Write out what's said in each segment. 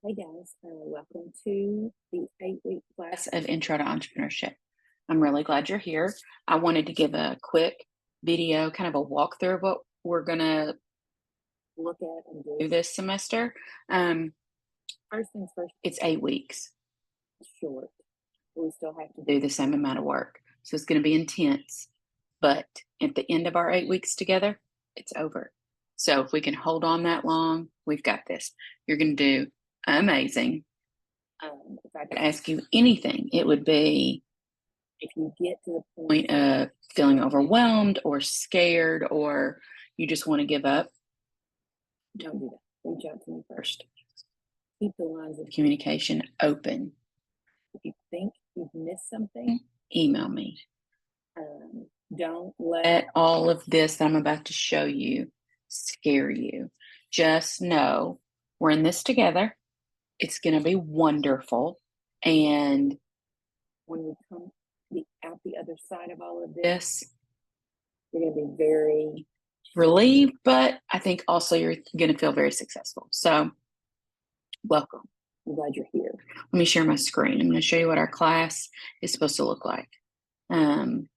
Hey guys, welcome to the 8-week class of Intro to Entrepreneurship. I'm really glad you're here. I wanted to give a quick video, kind of a walkthrough of what we're going to look at and do this semester. First things first, it's 8 weeks. It's short. We still have to do the same amount of work. So it's going to be intense. But at the end of our 8 weeks together, it's over. So if we can hold on that long, we've got this. You're going to do amazing. If I could ask you anything, it would be if you get to the point of feeling overwhelmed or scared or you just want to give up, don't do that. Reach out to me first. Keep the lines of communication open. If you think you've missed something, email me. Don't let all of this that I'm about to show you scare you. Just know we're in this together. It's going to be wonderful. And when we come out the other side of all of this, you're going to be very relieved, but I think also you're going to feel very successful. So, welcome. I'm glad you're here. Let me share my screen. I'm going to show you what our class is supposed to look like. When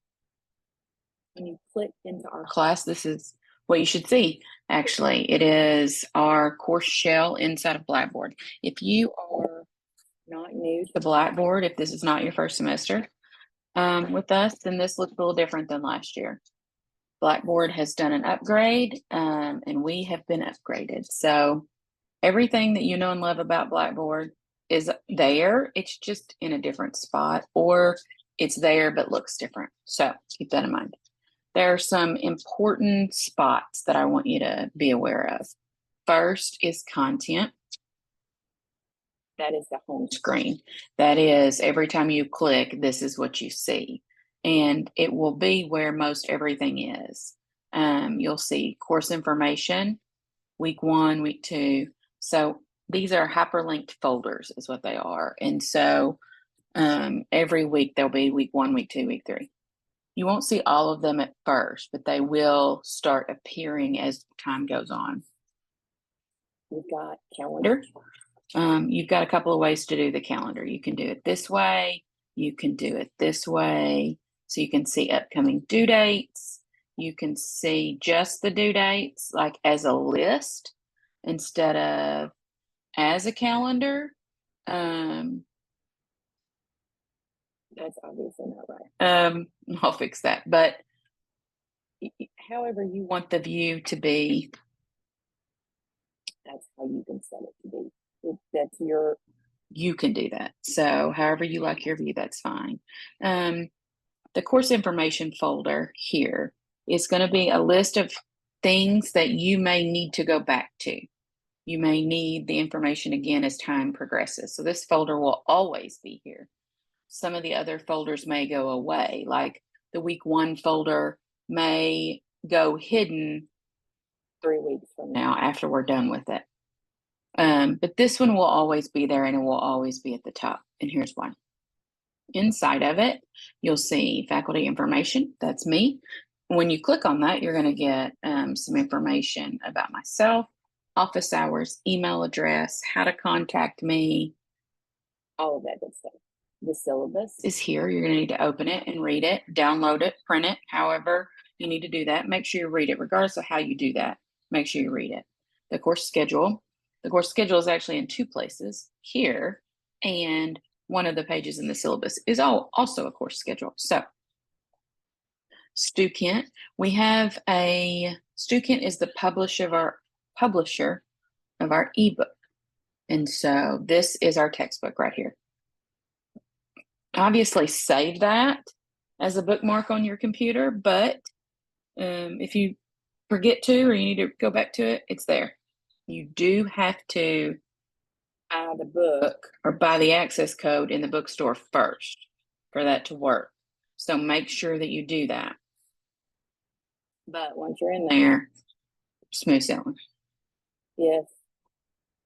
you click into our class, this is what you should see. Actually, it is our course shell inside of Blackboard. If you are not new to Blackboard, if this is not your first semester with us, then this looks a little different than last year. Blackboard has done an upgrade, and we have been upgraded. So everything that you know and love about Blackboard is there. It's just in a different spot, or it's there but looks different. So keep that in mind. There are some important spots that I want you to be aware of. First is content. That is the home screen. That is, every time you click, this is what you see. And it will be where most everything is. You'll see course information, week 1, week 2. So these are hyperlinked folders is what they are. And so every week there'll be week 1, week 2, week 3. You won't see all of them at first, but they will start appearing as time goes on. We've got calendar. You've got a couple of ways to do the calendar. You can do it this way. You can do it this way. So you can see upcoming due dates. You can see just the due dates, like as a list instead of as a calendar. That's obviously not right. I'll fix that. But however you want the view to be, that's how you can set it to be. That's you can do that. So however you like your view, that's fine. The course information folder here is going to be a list of things that you may need to go back to. You may need the information again as time progresses. So this folder will always be here. Some of the other folders may go away, like the week 1 folder may go hidden 3 weeks from now after we're done with it. But this one will always be there and it will always be at the top. And here's why. Inside of it, you'll see faculty information. That's me. When you click on that, you're going to get some information about myself, office hours, email address, how to contact me, all of that good stuff. The syllabus is here. You're going to need to open it and read it, download it, print it, however you need to do that. Make sure you read it, regardless of how you do that. Make sure you read it. The course schedule. The course schedule is actually in 2 places, here, and one of the pages in the syllabus is also a course schedule. So Stu Kent, we have Stu Kent is the publisher of our ebook. And so this is our textbook right here. Obviously save that as a bookmark on your computer, but if you forget to or you need to go back to it, it's there. You do have to buy the book or buy the access code in the bookstore first for that to work. So make sure that you do that. But once you're in there, smooth sailing. Yes.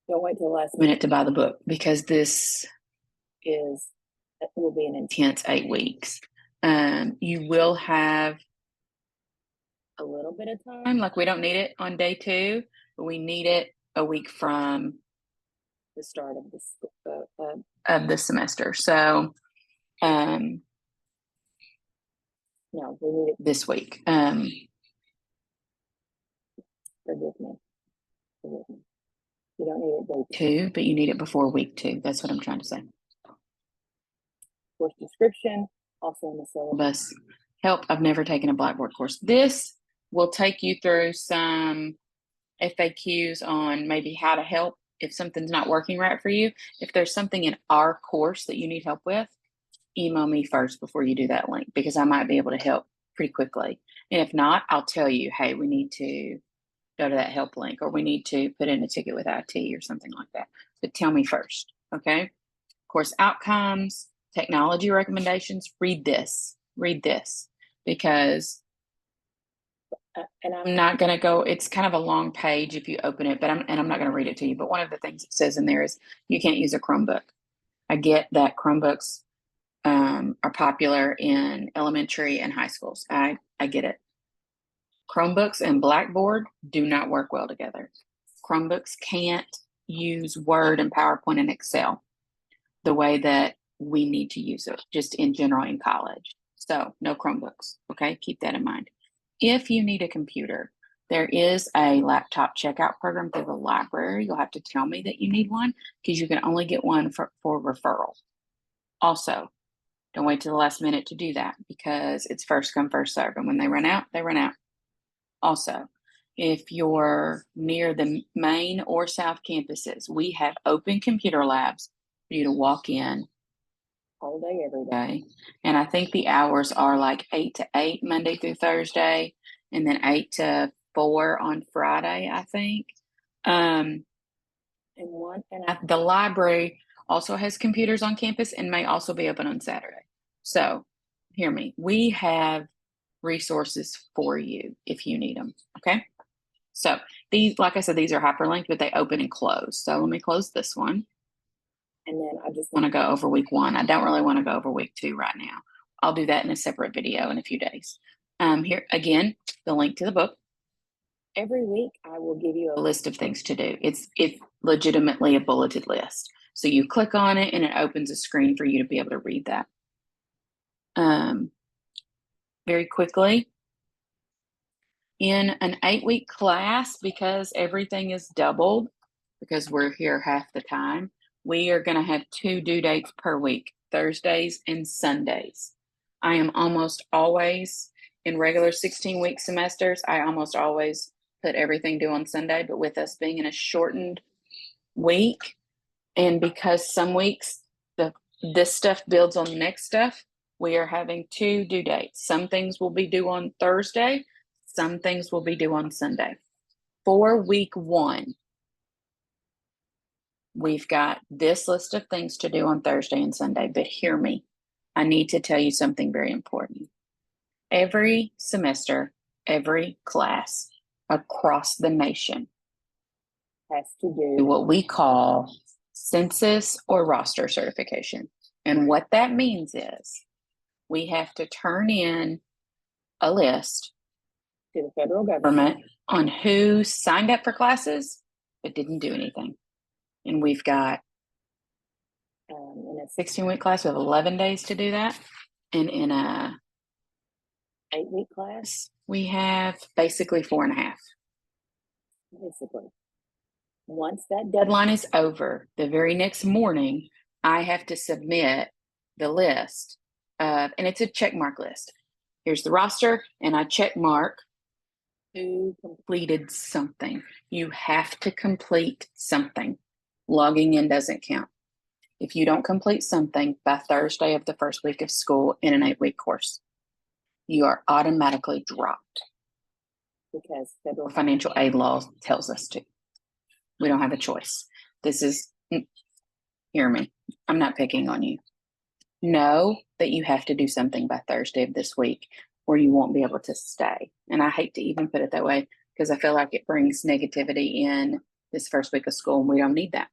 Don't wait till the last minute to buy the book because this will be an intense 8 weeks. You will have a little bit of time. Like we don't need it on day 2, but we need it a week from the start of the semester. So, no, we need it this week. Forgive me. You don't need it day 2, but you need it before week 2. That's what I'm trying to say. Course description, also in the syllabus. Help, I've never taken a Blackboard course. This will take you through some FAQs on maybe how to help if something's not working right for you. If there's something in our course that you need help with, email me first before you do that link, because I might be able to help pretty quickly. And if not, I'll tell you, hey, we need to go to that help link, or we need to put in a ticket with IT or something like that. But tell me first, okay? Course outcomes, technology recommendations, read this, because, and I'm not going to go, it's kind of a long page if you open it, but I'm not going to read it to you. But one of the things it says in there is you can't use a Chromebook. I get that Chromebooks are popular in elementary and high schools. I get it. Chromebooks and Blackboard do not work well together. Chromebooks can't use Word and PowerPoint and Excel the way that we need to use it, just in general in college. So no Chromebooks, okay? Keep that in mind. If you need a computer, there is a laptop checkout program through the library. You'll have to tell me that you need one, because you can only get one for referral. Also, don't wait till the last minute to do that, because it's first come, first serve. And when they run out, they run out. Also, if you're near the main or south campuses, we have open computer labs for you to walk in all day, every day. And I think the hours are like 8 to 8, Monday through Thursday, and then 8 to 4 on Friday, I think. The library also has computers on campus and may also be open on Saturday. So hear me, we have resources for you if you need them, okay? So these, like I said, these are hyperlinked, but they open and close. So let me close this one. And then I just want to go over week 1. I don't really want to go over week 2 right now. I'll do that in a separate video in a few days. Here, again, the link to the book. Every week, I will give you a list of things to do. It's legitimately a bulleted list. So you click on it and it opens a screen for you to be able to read that. Very quickly, in an 8-week class, because everything is doubled, because we're here half the time, we are going to have 2 due dates per week, Thursdays and Sundays. I am almost always, in regular 16-week semesters, I almost always put everything due on Sunday, but with us being in a shortened week, and because some weeks this stuff builds on the next stuff, we are having 2 due dates. Some things will be due on Thursday, some things will be due on Sunday. For week 1, we've got this list of things to do on Thursday and Sunday, but hear me. I need to tell you something very important. Every semester, every class across the nation has to do what we call census or roster certification. And what that means is we have to turn in a list to the federal government on who signed up for classes but didn't do anything. And we've got, in a 16-week class, we have 11 days to do that. And in a 8-week class, we have basically 4.5. Basically. Once that deadline is over, the very next morning, I have to submit the list and it's a check mark list. Here's the roster, and I check mark who completed something. You have to complete something. Logging in doesn't count. If you don't complete something by Thursday of the first week of school in an 8-week course, you are automatically dropped, because federal financial aid law tells us to. We don't have a choice. This is, hear me, I'm not picking on you. Know that you have to do something by Thursday of this week, or you won't be able to stay. And I hate to even put it that way, because I feel like it brings negativity in this first week of school, and we don't need that.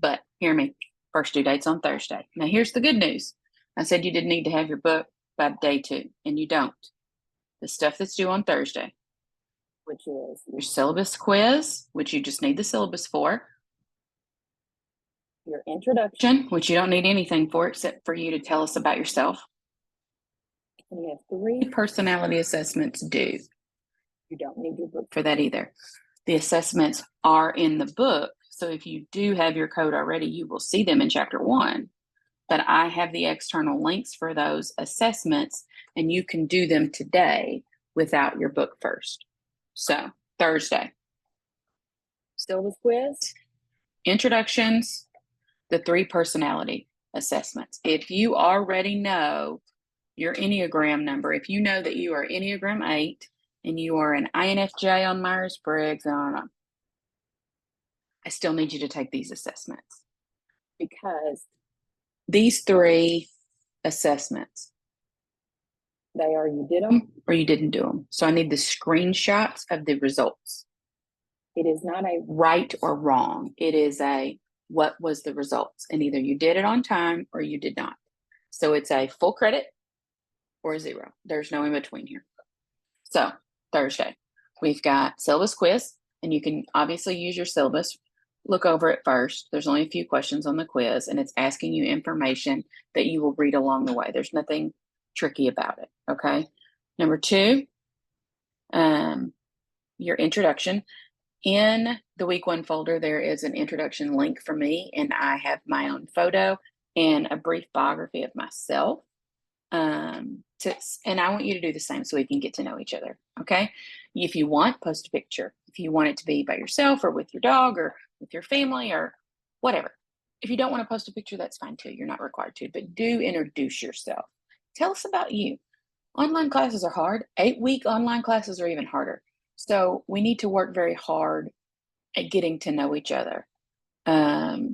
But hear me, first due date's on Thursday. Now here's the good news. I said you didn't need to have your book by day 2, and you don't. The stuff that's due on Thursday, which is your syllabus quiz, which you just need the syllabus for, your introduction, which you don't need anything for except for you to tell us about yourself. And you have 3 personality assessments due. You don't need your book for that either. The assessments are in the book, so if you do have your code already, you will see them in chapter 1. But I have the external links for those assessments, and you can do them today without your book first. So, Thursday, syllabus quiz, introductions, the 3 personality assessments. If you already know your Enneagram number, if you know that you are Enneagram 8 and you are an INFJ on Myers-Briggs, I still need you to take these assessments, because these 3 assessments, they are you did them or you didn't do them. So I need the screenshots of the results. It is not a right or wrong. It is a what was the results, and either you did it on time or you did not. So it's a full credit or a 0. There's no in between here. So Thursday, we've got syllabus quiz, and you can obviously use your syllabus. Look over it first. There's only a few questions on the quiz, and it's asking you information that you will read along the way. There's nothing tricky about it, okay? Number 2, your introduction. In the week 1 folder, there is an introduction link for me, and I have my own photo and a brief biography of myself. And I want you to do the same so we can get to know each other, okay? If you want, post a picture. If you want it to be by yourself or with your dog or with your family or whatever. If you don't want to post a picture, that's fine too. You're not required to, but do introduce yourself. Tell us about you. Online classes are hard. 8-week online classes are even harder. So we need to work very hard at getting to know each other. Oddly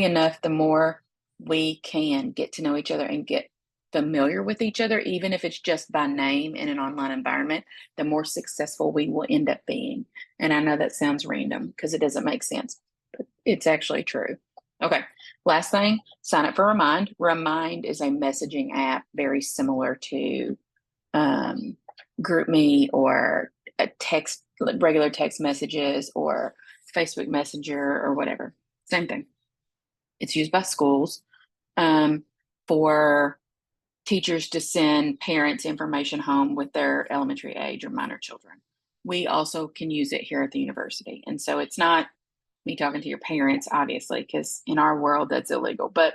enough, the more we can get to know each other and get familiar with each other, even if it's just by name in an online environment, the more successful we will end up being. And I know that sounds random because it doesn't make sense, but it's actually true. Okay, last thing, sign up for Remind. Remind is a messaging app very similar to GroupMe or a regular text messages or Facebook Messenger or whatever. Same thing. It's used by schools for teachers to send parents information home with their elementary age or minor children. We also can use it here at the university. And so it's not me talking to your parents, obviously, because in our world that's illegal, but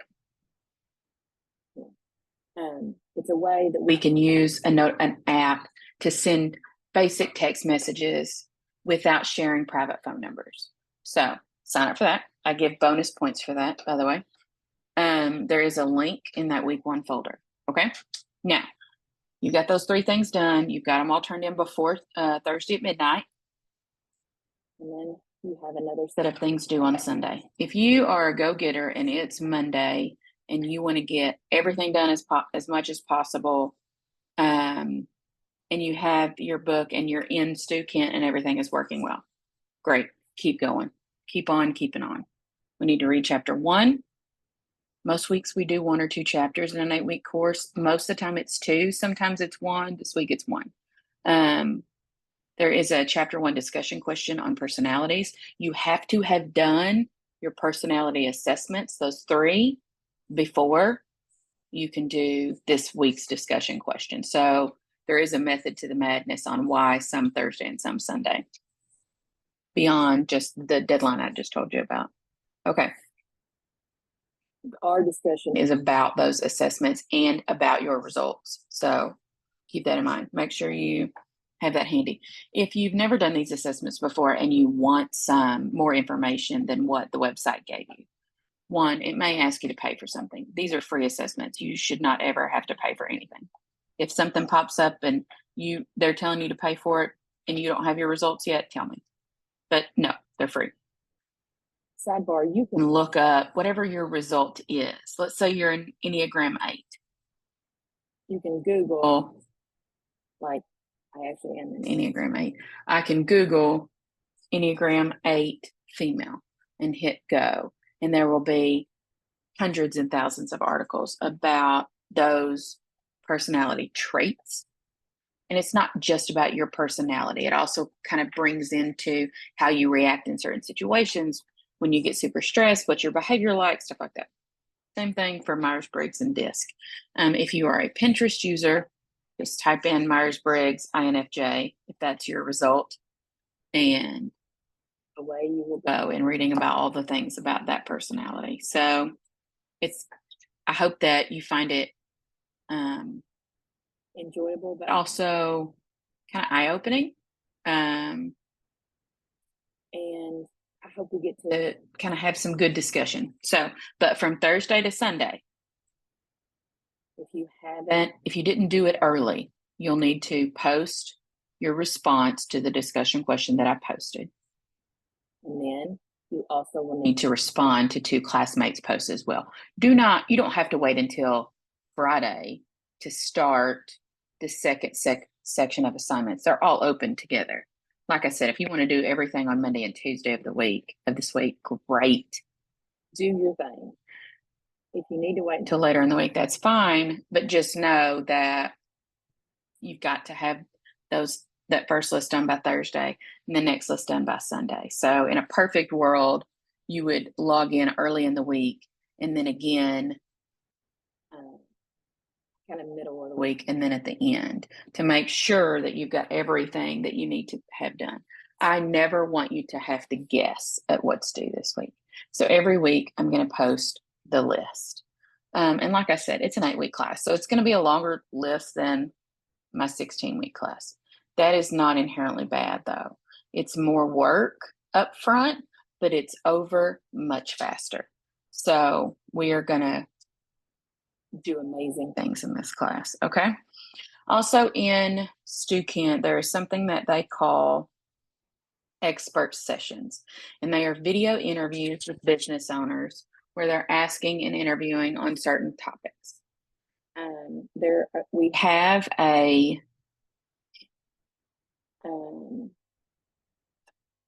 it's a way that we can use an app to send basic text messages without sharing private phone numbers. So sign up for that. I give bonus points for that, by the way. There is a link in that week 1 folder. Okay. Now you got those 3 things done. You've got them all turned in before Thursday at midnight. And then you have another set of things due on Sunday. If you are a go-getter and it's Monday and you want to get everything done as much as possible, and you have your book and you're in Stu Kent and everything is working well, great. Keep going. Keep on keeping on. We need to read chapter 1. Most weeks we do 1 or 2 chapters in an 8-week course. Most of the time it's 2. Sometimes it's 1. This week it's 1. There is a chapter 1 discussion question on personalities. You have to have done your personality assessments, those 3, before you can do this week's discussion question. So there is a method to the madness on why some Thursday and some Sunday, beyond just the deadline I just told you about. Okay. Our discussion is about those assessments and about your results. So keep that in mind. Make sure you have that handy. If you've never done these assessments before and you want some more information than what the website gave you, 1, it may ask you to pay for something. These are free assessments. You should not ever have to pay for anything. If something pops up and they're telling you to pay for it and you don't have your results yet, tell me. But no, they're free. Sidebar, you can look up whatever your result is. Let's say you're an Enneagram 8. You can Google, like I actually am an Enneagram 8. I can Google Enneagram 8 female and hit go. And there will be hundreds and thousands of articles about those personality traits. And it's not just about your personality. It also kind of brings into how you react in certain situations, when you get super stressed, what's your behavior like, stuff like that. Same thing for Myers-Briggs and DISC. If you are a Pinterest user, just type in Myers-Briggs INFJ if that's your result, and away you will go in reading about all the things about that personality. So I hope that you find it enjoyable, but also kind of eye-opening. And I hope we get to kind of have some good discussion. So, but from Thursday to Sunday, if you didn't do it early, you'll need to post your response to the discussion question that I posted. And then you also will need to respond to 2 classmates' posts as well. You don't have to wait until Friday to start the second section of assignments. They're all open together. Like I said, if you want to do everything on Monday and Tuesday of this week, great. Do your thing. If you need to wait until later in the week, that's fine. But just know that you've got to have that first list done by Thursday and the next list done by Sunday. So in a perfect world, you would log in early in the week and then again, kind of middle of the week and then at the end to make sure that you've got everything that you need to have done. I never want you to have to guess at what's due this week. So every week I'm going to post the list. And like I said, it's an 8-week class. So it's going to be a longer list than my 16-week class. That is not inherently bad though. It's more work up front, but it's over much faster. So we are going to do amazing things in this class. Okay. Also in StuKent, there is something that they call expert sessions, and they are video interviews with business owners where they're asking and interviewing on certain topics. We have a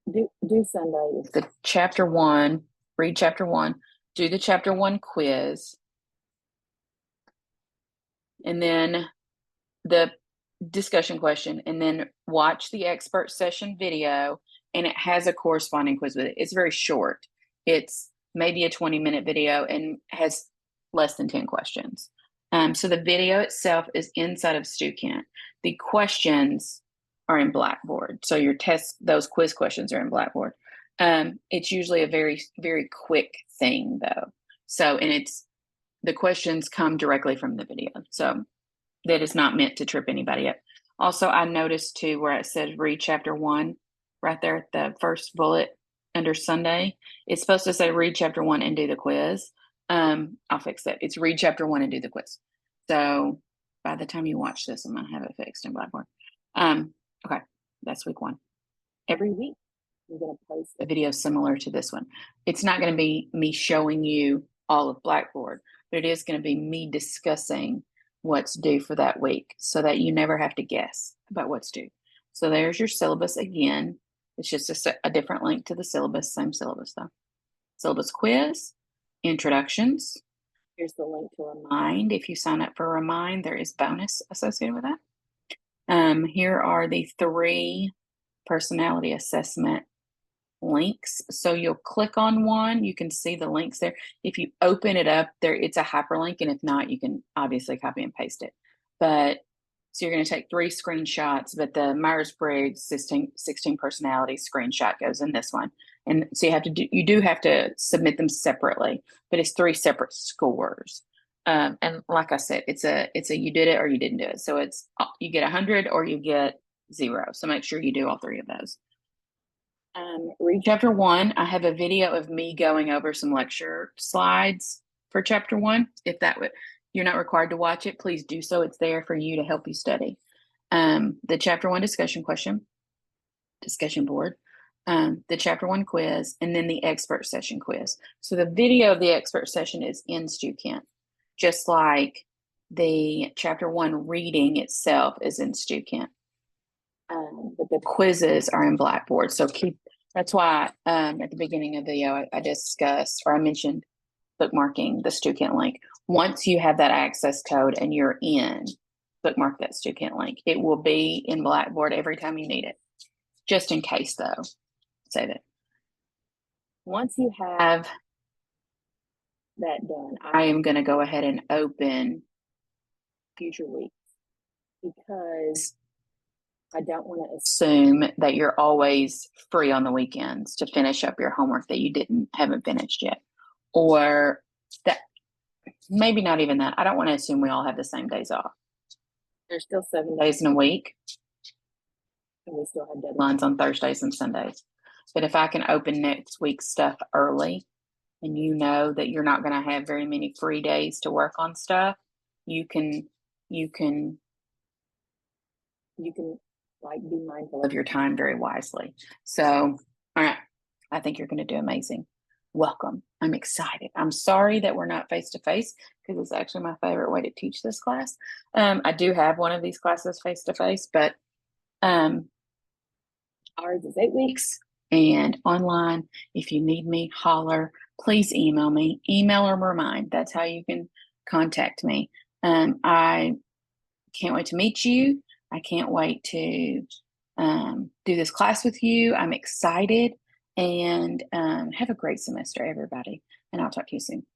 do Sunday. The chapter 1, read chapter 1, do the chapter 1 quiz, and then the discussion question, and then watch the expert session video, and it has a corresponding quiz with it. It's very short. It's maybe a 20-minute video and has less than 10 questions. So the video itself is inside of StuKent. The questions are in Blackboard. So your those quiz questions are in Blackboard. It's usually a very, very quick thing though. So, and the questions come directly from the video. So that is not meant to trip anybody up. Also, I noticed too where it says read chapter 1, right there at the first bullet under Sunday. It's supposed to say read chapter 1 and do the quiz. I'll fix that. It's read chapter 1 and do the quiz. So by the time you watch this, I'm going to have it fixed in Blackboard. Okay, that's week 1. Every week, I'm going to post a video similar to this one. It's not going to be me showing you all of Blackboard, but it is going to be me discussing what's due for that week so that you never have to guess about what's due. So there's your syllabus again. It's just a different link to the syllabus, same syllabus though. Syllabus quiz, introductions. Here's the link to Remind. If you sign up for Remind, there is bonus associated with that. Here are the 3 personality assessment links. So you'll click on one, you can see the links there. If you open it up there, it's a hyperlink, and if not, you can obviously copy and paste it. But so you're going to take 3 screenshots, but the Myers-Briggs 16 personality screenshot goes in this one. And so you do have to submit them separately, but it's 3 separate scores. And like I said, it's a you did it or you didn't do it. So it's you get 100 or you get 0. So make sure you do all 3 of those. Read chapter 1. I have a video of me going over some lecture slides for chapter 1. If you're not required to watch it, please do so. It's there for you to help you study. The chapter 1 discussion board, the chapter 1 quiz, and then the expert session quiz. So the video of the expert session is in StuKent, just like the chapter 1 reading itself is in StuKent. But the quizzes are in Blackboard. So that's why at the beginning of the video, I discussed, or I mentioned bookmarking the StuKent link. Once you have that access code and you're in, bookmark that StuKent link. It will be in Blackboard every time you need it. Just in case though, save it. Once you have that done, I am going to go ahead and open future weeks because I don't want to assume that you're always free on the weekends to finish up your homework that you haven't finished yet. Or that maybe not even that. I don't want to assume we all have the same days off. There's still 7 days in a week, and we still have deadlines on Thursdays and Sundays. But if I can open next week's stuff early, and you know that you're not going to have very many free days to work on stuff, you can like be mindful of your time very wisely. So, all right, I think you're going to do amazing. Welcome. I'm excited. I'm sorry that we're not face to face because it's actually my favorite way to teach this class. I do have one of these classes face to face, but ours is 8 weeks and online. If you need me, holler. Please email me, email or remind. That's how you can contact me. I can't wait to meet you. I can't wait to do this class with you. I'm excited, and have a great semester, everybody. And I'll talk to you soon.